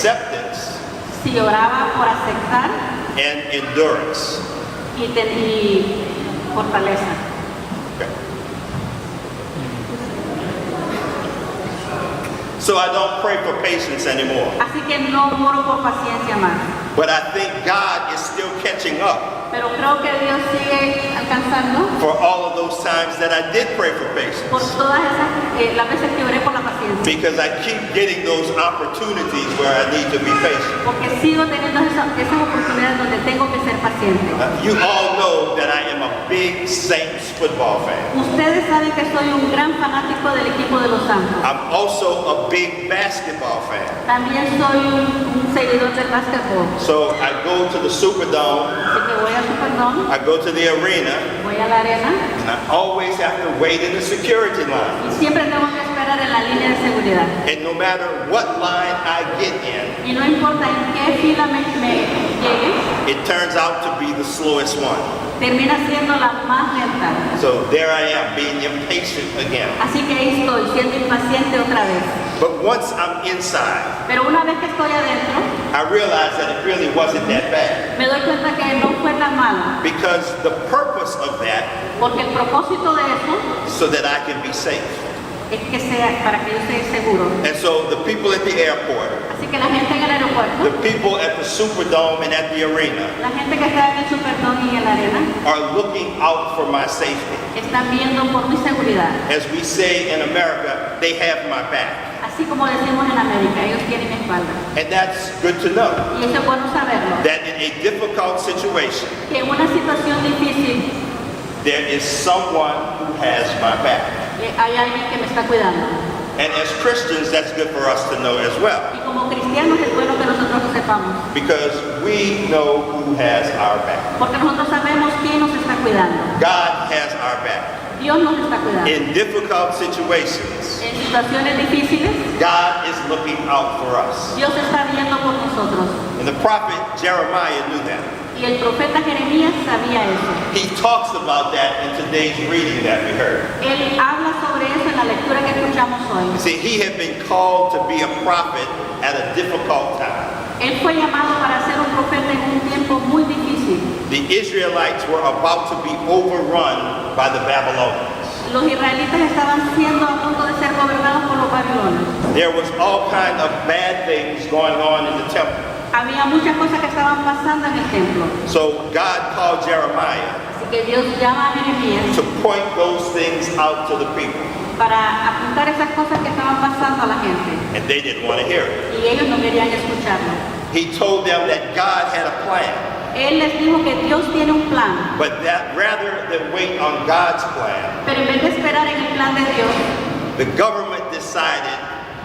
acceptance, si oraba por aceptar and endurance. y fortaleza. Okay. So I don't pray for patience anymore. Así que no oro por paciencia más. But I think God is still catching up Pero creo que Dios sigue alcanzando for all of those times that I did pray for patience. por todas las veces que oré por la paciencia. Because I keep getting those opportunities where I need to be patient. Porque sigo teniendo esas oportunidades donde tengo que ser paciente. You all know that I am a big Saints football fan. Ustedes saben que soy un gran fanático del equipo de los Santos. I'm also a big basketball fan. También soy un seguidor del básquetbol. So I go to the Superdome, Así que voy al Superdome, I go to the arena, voy a la arena and I always have to wait in the security line. y siempre tengo que esperar en la línea de seguridad. And no matter what line I get in, Y no importa en qué fila me llegue, it turns out to be the slowest one. termina siendo la más lenta. So there I am, being impatient again. Así que ahí estoy, siendo impaciente otra vez. But once I'm inside, Pero una vez que estoy adentro, I realize that it really wasn't that bad. me doy cuenta que no fue tan malo. Because the purpose of that Porque el propósito de eso is so that I can be safe. es que sea para que yo esté seguro. And so the people at the airport, Así que la gente en el aeropuerto, the people at the Superdome and at the arena la gente que está en el Superdome y en la arena, are looking out for my safety. están viendo por mi seguridad. As we say in America, they have my back. Así como decimos en América, ellos tienen mi espalda. And that's good to know. Y eso es bueno saberlo. That in a difficult situation, Que en una situación difícil there is someone who has my back. hay alguien que me está cuidando. And as Christians, that's good for us to know as well. Y como cristianos es bueno que nosotros lo sepamos. Because we know who has our back. Porque nosotros sabemos quién nos está cuidando. God has our back. Dios nos está cuidando. In difficult situations, En situaciones difíciles, God is looking out for us. Dios está viendo por nosotros. And the prophet Jeremiah knew that. Y el profeta Jeremías sabía eso. He talks about that in today's reading that we heard. Él habla sobre eso en la lectura que escuchamos hoy. You see, he had been called to be a prophet at a difficult time. Él fue llamado para ser un profeta en un tiempo muy difícil. The Israelites were about to be overrun by the Babylonians. Los israelitas estaban siendo a punto de ser gobernados por los babilonios. There was all kind of bad things going on in the temple. Había muchas cosas que estaban pasando en el templo. So God called Jeremiah Así que Dios llama a Jeremías to point those things out to the people. para apuntar esas cosas que estaban pasando a la gente. And they didn't want to hear it. Y ellos no querían escucharlo. He told them that God had a plan, Él les dijo que Dios tiene un plan. but that rather than wait on God's plan, Pero en vez de esperar en el plan de Dios, the government decided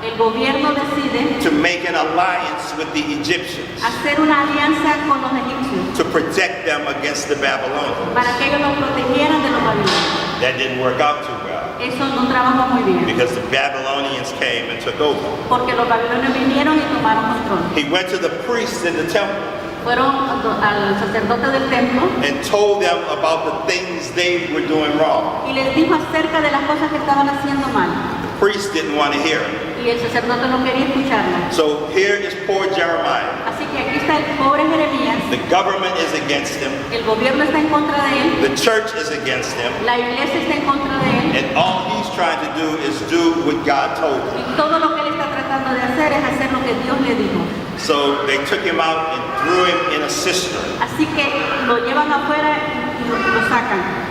el gobierno decide to make an alliance with the Egyptians hacer una alianza con los egipcios to protect them against the Babylonians. para que ellos los protegieran de los babilonios. That didn't work out too well Eso no trabajó muy bien. because the Babylonians came and took over. Porque los babilonios vinieron y tomaron los tronos. He went to the priests in the temple Fueron al sacerdote del templo and told them about the things they were doing wrong. y les dijo acerca de las cosas que estaban haciendo mal. The priests didn't want to hear it. Y el sacerdote no quería escucharlo. So here is poor Jeremiah. Así que aquí está el pobre Jeremías. The government is against him. El gobierno está en contra de él. The church is against him. La iglesia está en contra de él. And all he's trying to do is do what God told him. Y todo lo que él está tratando de hacer es hacer lo que Dios le dijo. So they took him out and threw him in a cistern Así que lo llevan afuera y lo sacan.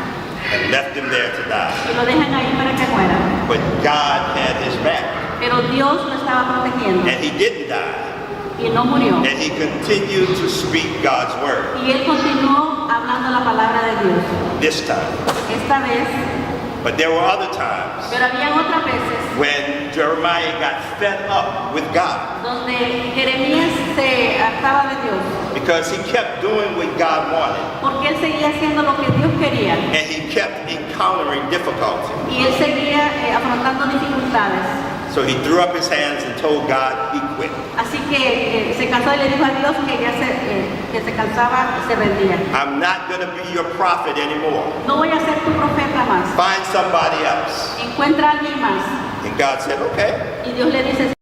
and left him there to die. Y lo dejan ahí para que muera. But God had his back. Pero Dios lo estaba protegiendo. And he didn't die. Y no murió. And he continued to speak God's word. Y él continuó hablando la palabra de Dios. This time. Esta vez, But there were other times pero habían otras veces when Jeremiah got fed up with God donde Jeremías se hartaba de Dios. because he kept doing what God wanted. Porque él seguía haciendo lo que Dios quería. And he kept encountering difficulty. Y él seguía afrontando dificultades. So he threw up his hands and told God he quit. Así que se cansó y le dijo a Dios que ya que se cansaba y se rendía. I'm not going to be your prophet anymore. No voy a ser tu profeta más. Find somebody else. Encuentra a alguien más. And God said, okay. Y Dios le dice,